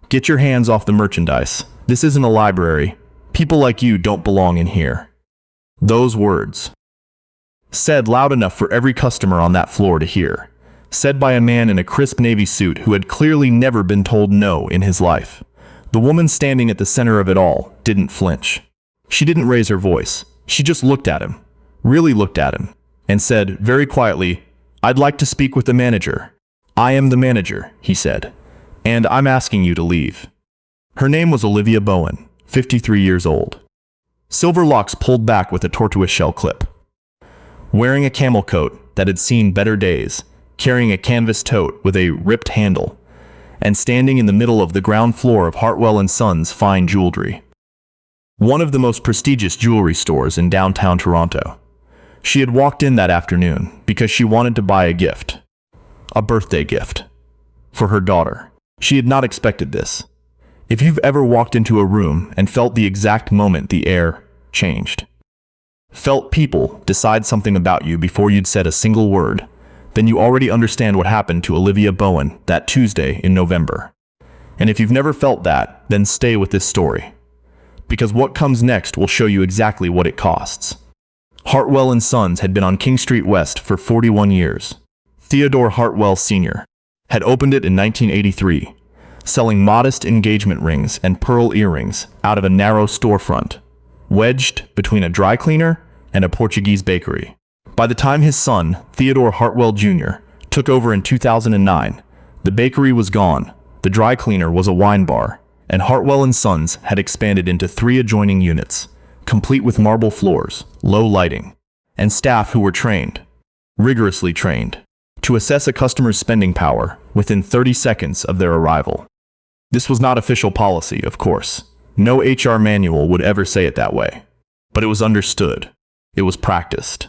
Get your hands off the merchandise. This isn't a library. People like you don't belong in here. Those words, said loud enough for every customer on that floor to hear, said by a man in a crisp navy suit who had clearly never been told no in his life. The woman standing at the center of it all didn't flinch. She didn't raise her voice. She just looked at him, really looked at him, and said very quietly, "I'd like to speak with the manager." "I am the manager," he said, "and I'm asking you to leave." Her name was Olivia Bowen, 53 years old. Silver locks pulled back with a tortoiseshell clip. Wearing a camel coat that had seen better days, carrying a canvas tote with a ripped handle, and standing in the middle of the ground floor of Hartwell & Sons Fine Jewelry, one of the most prestigious jewelry stores in downtown Toronto. She had walked in that afternoon because she wanted to buy a gift, a birthday gift, for her daughter. She had not expected this. If you've ever walked into a room and felt the exact moment the air changed, felt people decide something about you before you'd said a single word, then you already understand what happened to Olivia Bowen that Tuesday in November. And if you've never felt that, then stay with this story, because what comes next will show you exactly what it costs. Hartwell & Sons had been on King Street West for 41 years. Theodore Hartwell Sr. had opened it in 1983, selling modest engagement rings and pearl earrings out of a narrow storefront, wedged between a dry cleaner and a Portuguese bakery. By the time his son, Theodore Hartwell Jr., took over in 2009, the bakery was gone, the dry cleaner was a wine bar, and Hartwell & Sons had expanded into 3 adjoining units, complete with marble floors, low lighting, and staff who were trained, rigorously trained, to assess a customer's spending power within 30 seconds of their arrival. This was not official policy, of course. No HR manual would ever say it that way. But it was understood. It was practiced.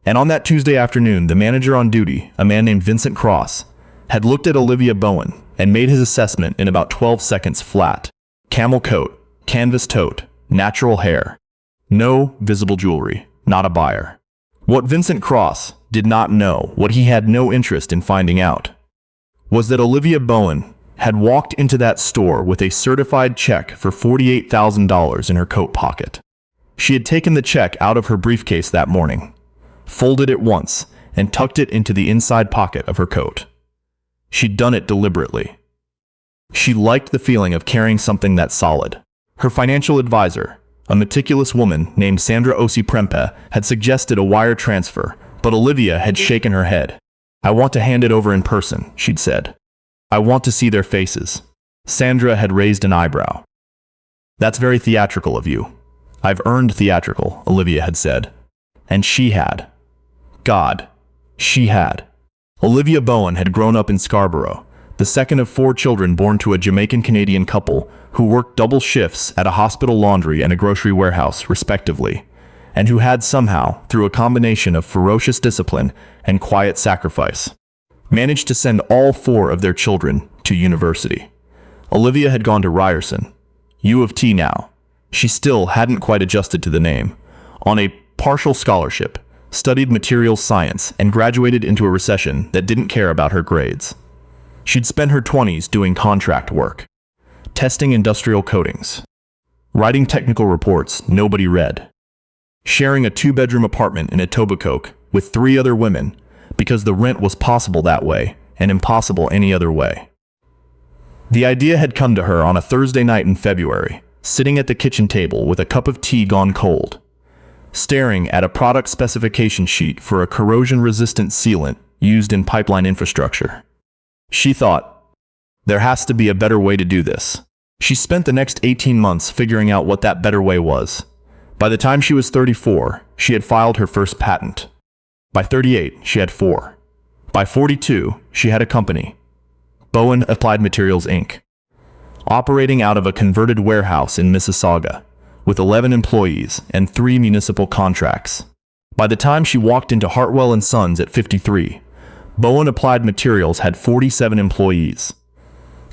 And on that Tuesday afternoon, the manager on duty, a man named Vincent Cross, had looked at Olivia Bowen and made his assessment in about 12 seconds flat. Camel coat, canvas tote, natural hair. No visible jewelry, not a buyer. What Vincent Cross did not know, what he had no interest in finding out, was that Olivia Bowen had walked into that store with a certified check for $48,000 in her coat pocket. She had taken the check out of her briefcase that morning, folded it once, and tucked it into the inside pocket of her coat. She'd done it deliberately. She liked the feeling of carrying something that solid. Her financial advisor, a meticulous woman named Sandra Osi-Prempe, had suggested a wire transfer, but Olivia had shaken her head. "I want to hand it over in person," she'd said. "I want to see their faces." Sandra had raised an eyebrow. "That's very theatrical of you." "I've earned theatrical," Olivia had said. And she had. God, she had. Olivia Bowen had grown up in Scarborough, the second of 4 children born to a Jamaican-Canadian couple who worked double shifts at a hospital laundry and a grocery warehouse, respectively, and who had somehow, through a combination of ferocious discipline and quiet sacrifice, managed to send all 4 of their children to university. Olivia had gone to Ryerson, U of T now. She still hadn't quite adjusted to the name. On a partial scholarship, studied materials science, and graduated into a recession that didn't care about her grades. She'd spent her 20s doing contract work, testing industrial coatings, writing technical reports nobody read, sharing a 2-bedroom apartment in Etobicoke with 3 other women because the rent was possible that way and impossible any other way. The idea had come to her on a Thursday night in February, sitting at the kitchen table with a cup of tea gone cold, staring at a product specification sheet for a corrosion-resistant sealant used in pipeline infrastructure. She thought, there has to be a better way to do this. She spent the next 18 months figuring out what that better way was. By the time she was 34, she had filed her first patent. By 38, she had 4. By 42, she had a company, Bowen Applied Materials Inc., operating out of a converted warehouse in Mississauga, with 11 employees and 3 municipal contracts. By the time she walked into Hartwell & Sons at 53, Bowen Applied Materials had 47 employees,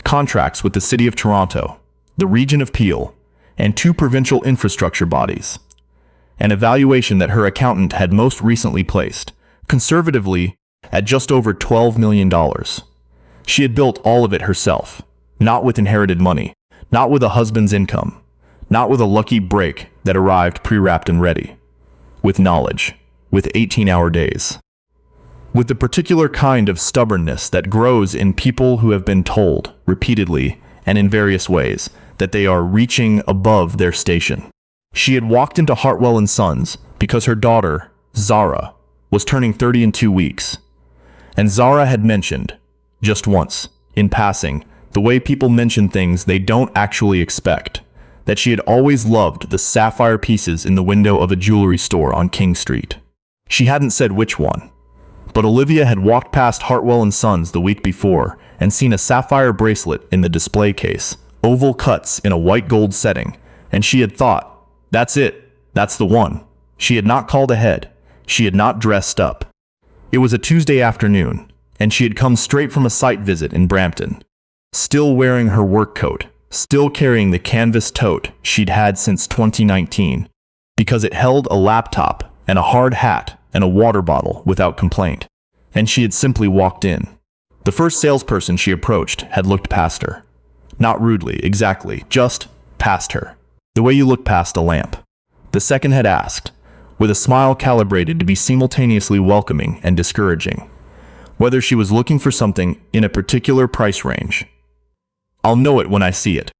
contracts with the City of Toronto, the Region of Peel, and 2 provincial infrastructure bodies. An evaluation that her accountant had most recently placed, conservatively, at just over $12 million. She had built all of it herself, Not with inherited money, not with a husband's income, not with a lucky break that arrived pre-wrapped and ready. With knowledge, with 18-hour days. With the particular kind of stubbornness that grows in people who have been told, repeatedly and in various ways, that they are reaching above their station. She had walked into Hartwell & Sons because her daughter, Zara, was turning 30 in 2 weeks. And Zara had mentioned, just once, in passing, the way people mention things they don't actually expect, that she had always loved the sapphire pieces in the window of a jewelry store on King Street. She hadn't said which one, but Olivia had walked past Hartwell & Sons the week before and seen a sapphire bracelet in the display case, oval cuts in a white gold setting, and she had thought, that's it, that's the one. She had not called ahead. She had not dressed up. It was a Tuesday afternoon, and she had come straight from a site visit in Brampton, still wearing her work coat, still carrying the canvas tote she'd had since 2019, because it held a laptop and a hard hat and a water bottle without complaint. And she had simply walked in. The first salesperson she approached had looked past her. Not rudely, exactly, just past her. The way you look past a lamp. The second had asked, with a smile calibrated to be simultaneously welcoming and discouraging, whether she was looking for something in a particular price range. I'll know it when I see it,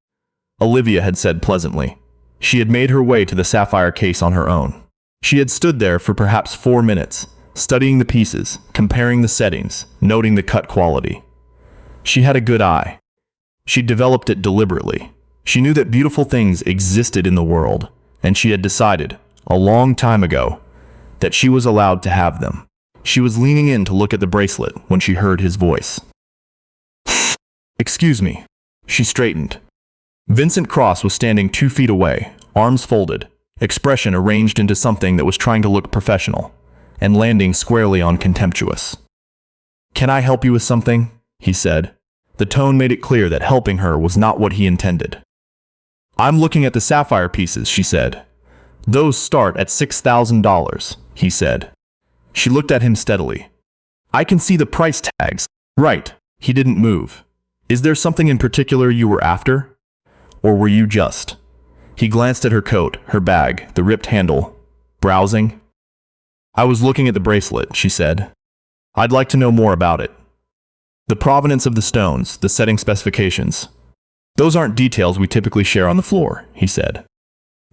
Olivia had said pleasantly. She had made her way to the sapphire case on her own. She had stood there for perhaps 4 minutes, studying the pieces, comparing the settings, noting the cut quality. She had a good eye. She'd developed it deliberately. She knew that beautiful things existed in the world, and she had decided, a long time ago, that she was allowed to have them. She was leaning in to look at the bracelet when she heard his voice. Excuse me. She straightened. Vincent Cross was standing 2 feet away, arms folded, expression arranged into something that was trying to look professional, and landing squarely on contemptuous. Can I help you with something? He said. The tone made it clear that helping her was not what he intended. I'm looking at the sapphire pieces, she said. Those start at $6,000, he said. She looked at him steadily. I can see the price tags. Right, he didn't move. Is there something in particular you were after? Or were you just... He glanced at her coat, her bag, the ripped handle. Browsing? I was looking at the bracelet, she said. I'd like to know more about it. The provenance of the stones, the setting specifications. Those aren't details we typically share on the floor, he said.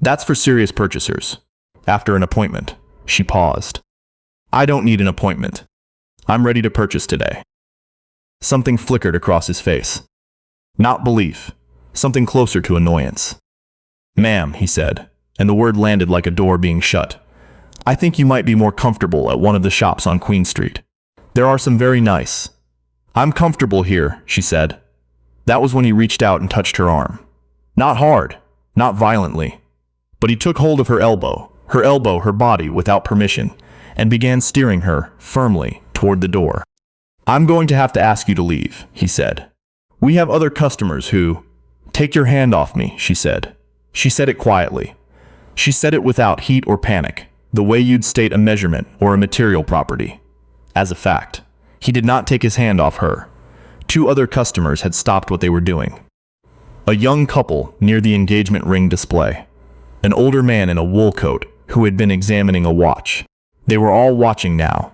That's for serious purchasers. After an appointment. She paused. I don't need an appointment. I'm ready to purchase today. Something flickered across his face. Not belief. Something closer to annoyance. Ma'am, he said, and the word landed like a door being shut. I think you might be more comfortable at one of the shops on Queen Street. There are some very nice. I'm comfortable here, she said. That was when he reached out and touched her arm. Not hard, not violently. But he took hold of her elbow, her body without permission, and began steering her, firmly, toward the door. I'm going to have to ask you to leave, he said. We have other customers who... Take your hand off me, she said. She said it quietly. She said it without heat or panic, the way you'd state a measurement or a material property. As a fact, he did not take his hand off her. 2 other customers had stopped what they were doing. A young couple near the engagement ring display. An older man in a wool coat who had been examining a watch. They were all watching now.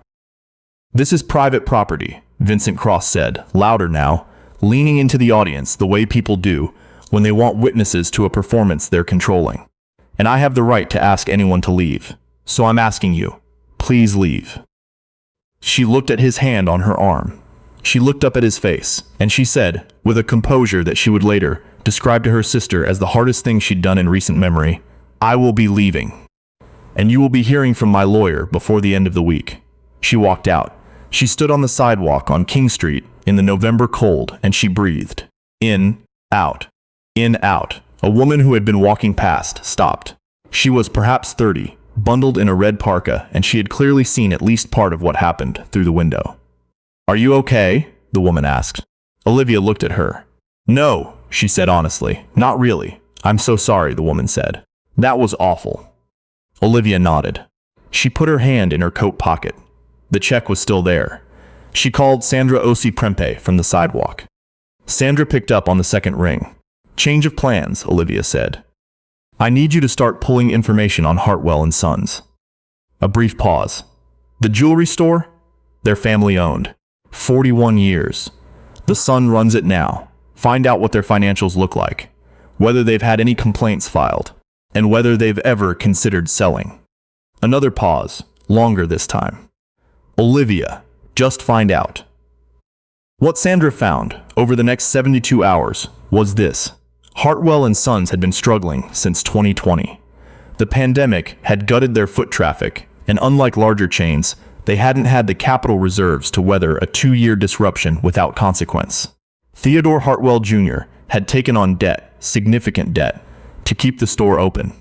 This is private property, Vincent Cross said, louder now, leaning into the audience the way people do when they want witnesses to a performance they're controlling. And I have the right to ask anyone to leave. So I'm asking you, please leave. She looked at his hand on her arm. She looked up at his face, and she said, with a composure that she would later describe to her sister as the hardest thing she'd done in recent memory, I will be leaving. And you will be hearing from my lawyer before the end of the week. She walked out. She stood on the sidewalk on King Street in the November cold, and she breathed. In, out. In, out. A woman who had been walking past stopped. She was perhaps 30, bundled in a red parka, and she had clearly seen at least part of what happened through the window. Are you okay? The woman asked. Olivia looked at her. No, she said honestly. Not really. I'm so sorry, the woman said. That was awful. Olivia nodded. She put her hand in her coat pocket. The check was still there. She called Sandra Osi Prempe from the sidewalk. Sandra picked up on the second ring. Change of plans, Olivia said. I need you to start pulling information on Hartwell and Sons. A brief pause. The jewelry store? They're family owned. 41 years. The son runs it now. Find out what their financials look like, whether they've had any complaints filed, and whether they've ever considered selling. Another pause, longer this time. Olivia, just find out. What Sandra found over the next 72 hours was this. Hartwell and Sons had been struggling since 2020. The pandemic had gutted their foot traffic, and unlike larger chains, they hadn't had the capital reserves to weather a 2-year disruption without consequence. Theodore Hartwell Jr. had taken on debt, significant debt, to keep the store open.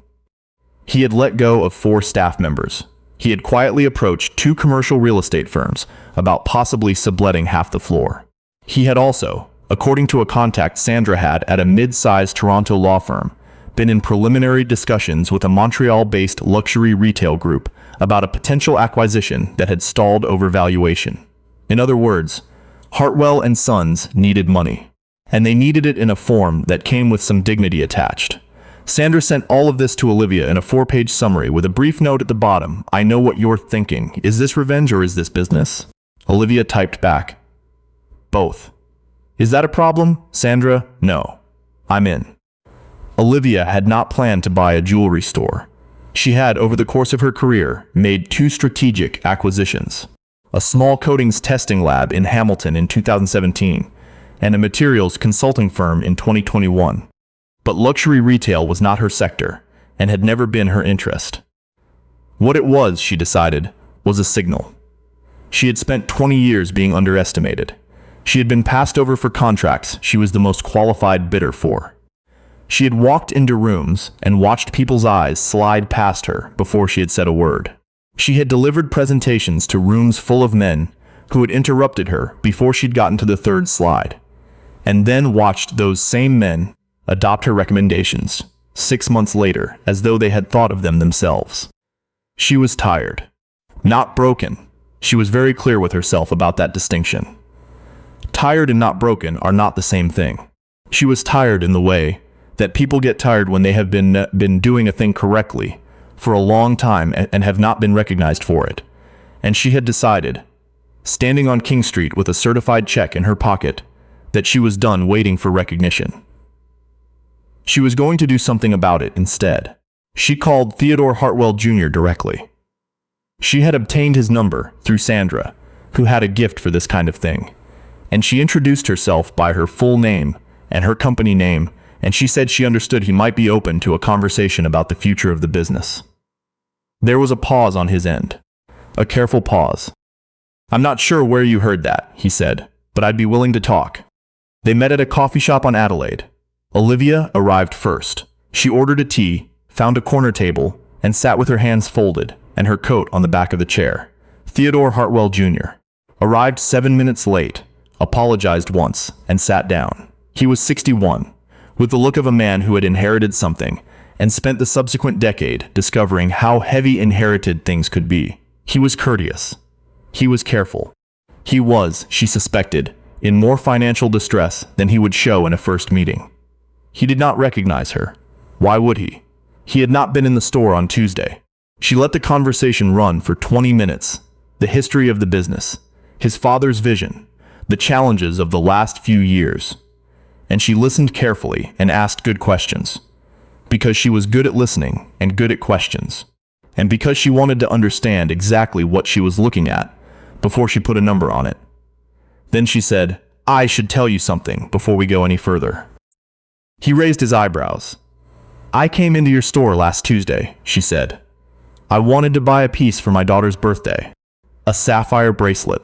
He had let go of 4 staff members. He had quietly approached 2 commercial real estate firms about possibly subletting half the floor. He had also, according to a contact Sandra had at a mid-sized Toronto law firm, been in preliminary discussions with a Montreal-based luxury retail group about a potential acquisition that had stalled over valuation. In other words, Hartwell and Sons needed money, and they needed it in a form that came with some dignity attached. Sandra sent all of this to Olivia in a 4-page summary with a brief note at the bottom. I know what you're thinking. Is this revenge or is this business? Olivia typed back. Both. Is that a problem, Sandra? No. I'm in. Olivia had not planned to buy a jewelry store. She had, over the course of her career, made 2 strategic acquisitions. A small coatings testing lab in Hamilton in 2017, and a materials consulting firm in 2021. But luxury retail was not her sector, and had never been her interest. What it was, she decided, was a signal. She had spent 20 years being underestimated. She had been passed over for contracts she was the most qualified bidder for. She had walked into rooms and watched people's eyes slide past her before she had said a word. She had delivered presentations to rooms full of men who had interrupted her before she'd gotten to the 3rd slide, and then watched those same men adopt her recommendations 6 months later as though they had thought of them themselves. She was tired. Not broken. She was very clear with herself about that distinction. Tired and not broken are not the same thing. She was tired in the way that people get tired when they have been doing a thing correctly for a long time and have not been recognized for it. And she had decided, standing on King Street with a certified check in her pocket, that she was done waiting for recognition. She was going to do something about it instead. She called Theodore Hartwell Jr. directly. She had obtained his number through Sandra, who had a gift for this kind of thing. And she introduced herself by her full name and her company name, and she said she understood he might be open to a conversation about the future of the business. There was a pause on his end. A careful pause. I'm not sure where you heard that, he said, but I'd be willing to talk. They met at a coffee shop on Adelaide. Olivia arrived first. She ordered a tea, found a corner table, and sat with her hands folded and her coat on the back of the chair. Theodore Hartwell Jr. arrived 7 minutes late, apologized once, and sat down. He was 61, with the look of a man who had inherited something and spent the subsequent decade discovering how heavy inherited things could be. He was courteous. He was careful. He was, she suspected, in more financial distress than he would show in a first meeting. He did not recognize her. Why would he? He had not been in the store on Tuesday. She let the conversation run for 20 minutes. The history of the business, his father's vision, the challenges of the last few years. And she listened carefully and asked good questions. Because she was good at listening and good at questions. And because she wanted to understand exactly what she was looking at before she put a number on it. Then she said, I should tell you something before we go any further. He raised his eyebrows. I came into your store last Tuesday, she said. I wanted to buy a piece for my daughter's birthday. A sapphire bracelet.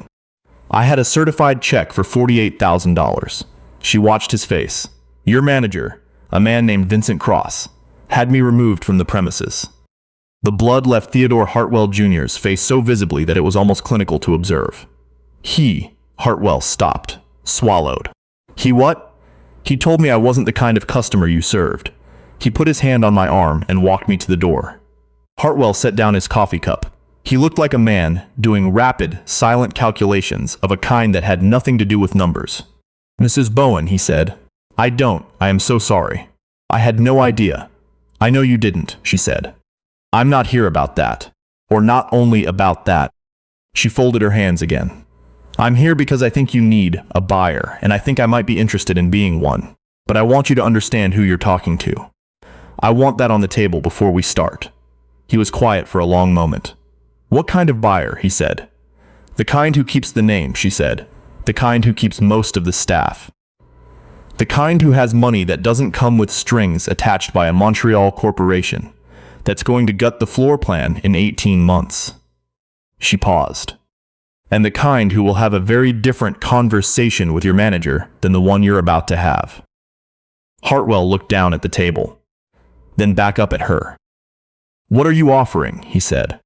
I had a certified check for $48,000. She watched his face. Your manager, a man named Vincent Cross, had me removed from the premises. The blood left Theodore Hartwell Jr.'s face so visibly that it was almost clinical to observe. He, Hartwell, stopped, swallowed. He what? He told me I wasn't the kind of customer you served. He put his hand on my arm and walked me to the door. Hartwell set down his coffee cup. He looked like a man doing rapid, silent calculations of a kind that had nothing to do with numbers. Mrs. Bowen, he said. I am so sorry. I had no idea. I know you didn't, she said. I'm not here about that. Or not only about that. She folded her hands again. I'm here because I think you need a buyer, and I think I might be interested in being one. But I want you to understand who you're talking to. I want that on the table before we start. He was quiet for a long moment. What kind of buyer, he said. The kind who keeps the name, she said. The kind who keeps most of the staff. The kind who has money that doesn't come with strings attached by a Montreal corporation that's going to gut the floor plan in 18 months. She paused. And the kind who will have a very different conversation with your manager than the one you're about to have. Hartwell looked down at the table, then back up at her. What are you offering? He said.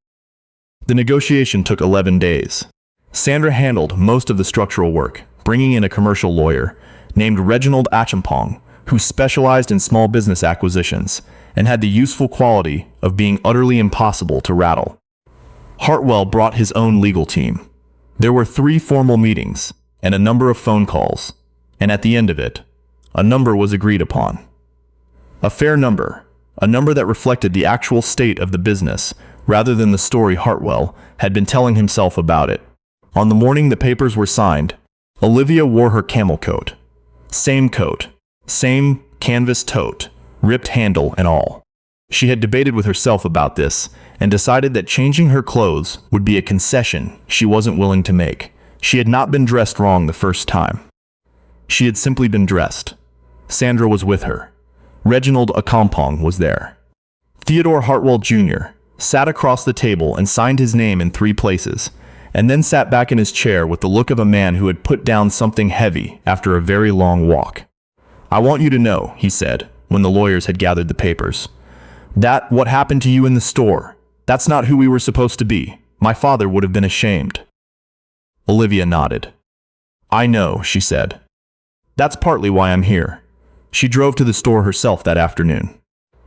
The negotiation took 11 days. Sandra handled most of the structural work, bringing in a commercial lawyer named Reginald Achampong, who specialized in small business acquisitions and had the useful quality of being utterly impossible to rattle. Hartwell brought his own legal team. There were 3 formal meetings and a number of phone calls, and at the end of it, a number was agreed upon. A fair number, a number that reflected the actual state of the business rather than the story Hartwell had been telling himself about it. On the morning the papers were signed, Olivia wore her camel coat. Same coat, same canvas tote, ripped handle and all. She had debated with herself about this and decided that changing her clothes would be a concession she wasn't willing to make. She had not been dressed wrong the first time. She had simply been dressed. Sandra was with her. Reginald Achampong was there. Theodore Hartwell Jr. sat across the table and signed his name in 3 places, and then sat back in his chair with the look of a man who had put down something heavy after a very long walk. I want you to know, he said, when the lawyers had gathered the papers, that what happened to you in the store, that's not who we were supposed to be. My father would have been ashamed. Olivia nodded. I know, she said. That's partly why I'm here. She drove to the store herself that afternoon.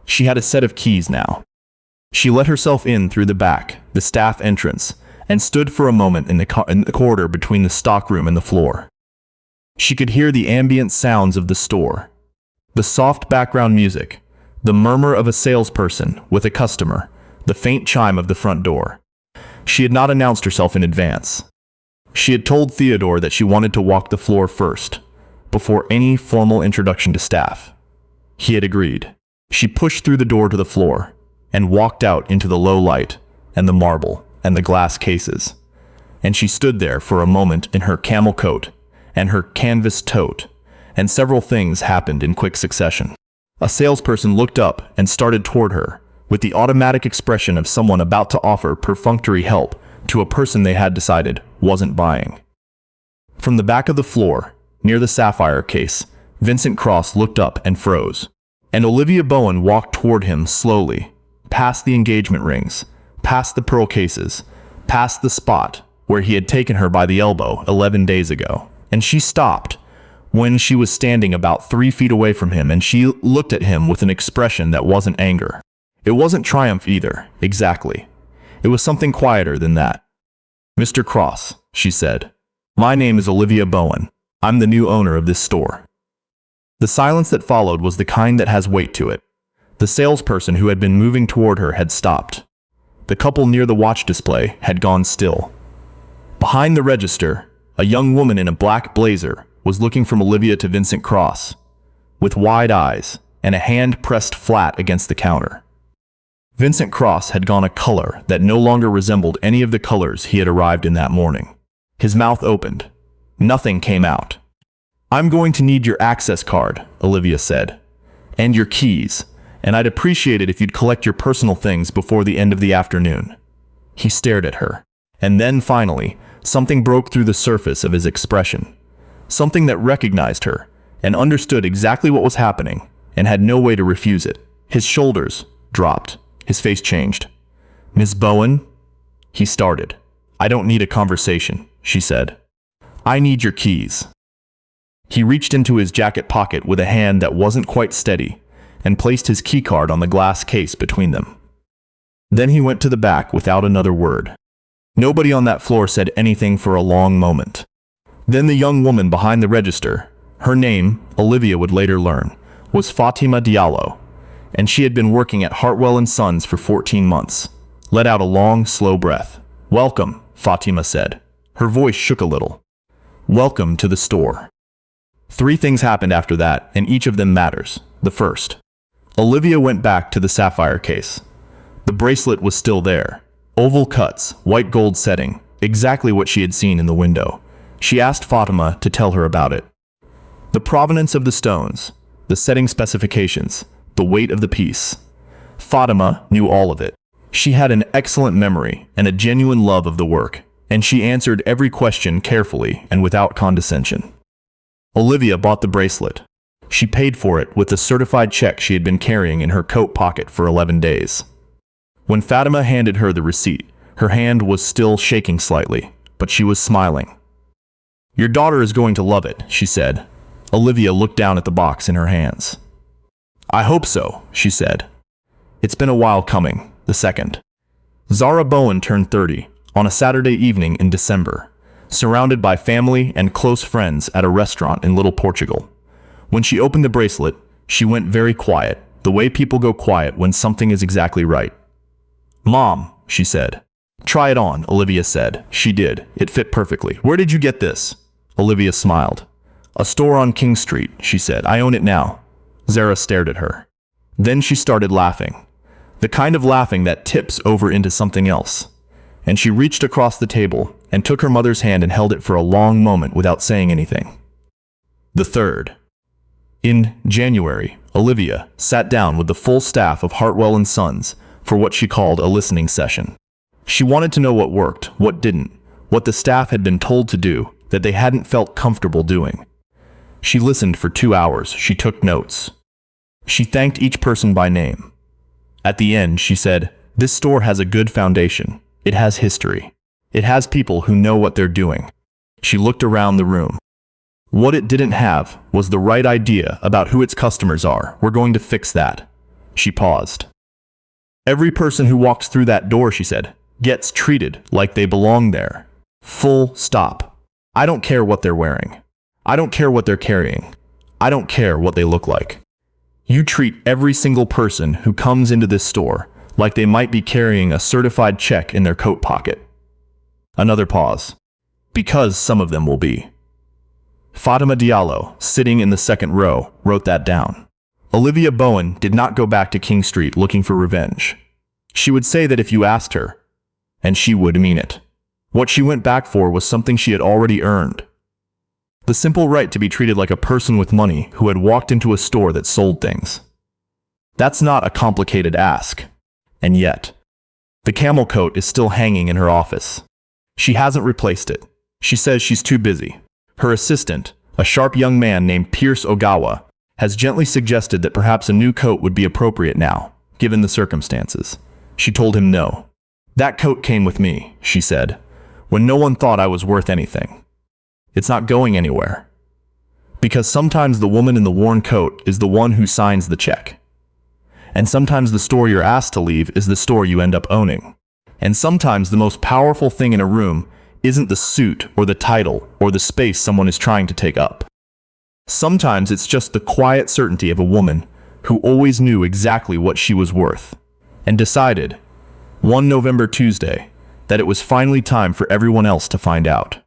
She had a set of keys now. She let herself in through the back, the staff entrance, and stood for a moment in the corridor between the stockroom and the floor. She could hear the ambient sounds of the store, the soft background music, the murmur of a salesperson with a customer, the faint chime of the front door. She had not announced herself in advance. She had told Theodore that she wanted to walk the floor first, before any formal introduction to staff. He had agreed. She pushed through the door to the floor and walked out into the low light and the marble and the glass cases. And she stood there for a moment in her camel coat and her canvas tote, and several things happened in quick succession. A salesperson looked up and started toward her with the automatic expression of someone about to offer perfunctory help to a person they had decided wasn't buying. From the back of the floor, near the sapphire case, Vincent Cross looked up and froze. And Olivia Bowen walked toward him slowly, past the engagement rings, past the pearl cases, past the spot where he had taken her by the elbow 11 days ago. And she stopped when she was standing about 3 feet away from him, and she looked at him with an expression that wasn't anger. It wasn't triumph either, exactly. It was something quieter than that. Mr. Cross, she said, my name is Olivia Bowen. I'm the new owner of this store. The silence that followed was the kind that has weight to it. The salesperson who had been moving toward her had stopped. The couple near the watch display had gone still. Behind the register, a young woman in a black blazer was looking from Olivia to Vincent Cross, with wide eyes and a hand pressed flat against the counter. Vincent Cross had gone a color that no longer resembled any of the colors he had arrived in that morning. His mouth opened. Nothing came out. I'm going to need your access card, Olivia said, and your keys, and I'd appreciate it if you'd collect your personal things before the end of the afternoon. He stared at her, and then finally, something broke through the surface of his expression. Something that recognized her, and understood exactly what was happening, and had no way to refuse it. His shoulders dropped. His face changed. Miss Bowen? He started. I don't need a conversation, she said. I need your keys. He reached into his jacket pocket with a hand that wasn't quite steady and placed his keycard on the glass case between them. Then he went to the back without another word. Nobody on that floor said anything for a long moment. Then the young woman behind the register, Her name, Olivia would later learn, was Fatima Diallo, and she had been working at Hartwell & Sons for 14 months. Let out a long, slow breath. "Welcome," Fatima said. Her voice shook a little. "Welcome to the store." 3 things happened after that, and each of them matters. The first. Olivia went back to the sapphire case. The bracelet was still there. Oval cuts, white gold setting, exactly what she had seen in the window. She asked Fatima to tell her about it. The provenance of the stones, the setting specifications, the weight of the piece. Fatima knew all of it. She had an excellent memory and a genuine love of the work, and she answered every question carefully and without condescension. Olivia bought the bracelet. She paid for it with the certified check she had been carrying in her coat pocket for 11 days. When Fatima handed her the receipt, her hand was still shaking slightly, but she was smiling. "Your daughter is going to love it," she said. Olivia looked down at the box in her hands. "I hope so," she said. "It's been a while coming." The second. Zara Bowen turned 30 on a Saturday evening in December, surrounded by family and close friends at a restaurant in Little Portugal. When she opened the bracelet, she went very quiet, the way people go quiet when something is exactly right. "Mom," she said. "Try it on," Olivia said. She did. It fit perfectly. "Where did you get this?" Olivia smiled. "A store on King Street," she said. "I own it now." Zara stared at her. Then she started laughing. The kind of laughing that tips over into something else. And she reached across the table and took her mother's hand and held it for a long moment without saying anything. The third. In January, Olivia sat down with the full staff of Hartwell & Sons for what she called a listening session. She wanted to know what worked, what didn't, what the staff had been told to do that they hadn't felt comfortable doing. She listened for 2 hours. She took notes. She thanked each person by name. At the end, she said, "This store has a good foundation. It has history. It has people who know what they're doing." She looked around the room. What it didn't have was the right idea about who its customers are. "We're going to fix that." She paused. "Every person who walks through that door," she said, "gets treated like they belong there. Full stop. I don't care what they're wearing. I don't care what they're carrying. I don't care what they look like. You treat every single person who comes into this store like they might be carrying a certified check in their coat pocket." Another pause. "Because some of them will be." Fatima Diallo, sitting in the second row, wrote that down. Olivia Bowen did not go back to King Street looking for revenge. She would say that if you asked her, and she would mean it. What she went back for was something she had already earned. The simple right to be treated like a person with money who had walked into a store that sold things. That's not a complicated ask. And yet, the camel coat is still hanging in her office. She hasn't replaced it. She says she's too busy. Her assistant, a sharp young man named Pierce Ogawa, has gently suggested that perhaps a new coat would be appropriate now, given the circumstances. She told him no. "That coat came with me," she said, "when no one thought I was worth anything. It's not going anywhere." Because sometimes the woman in the worn coat is the one who signs the check. And sometimes the store you're asked to leave is the store you end up owning. And sometimes the most powerful thing in a room isn't the suit or the title or the space someone is trying to take up. Sometimes it's just the quiet certainty of a woman who always knew exactly what she was worth and decided, one November Tuesday, that it was finally time for everyone else to find out.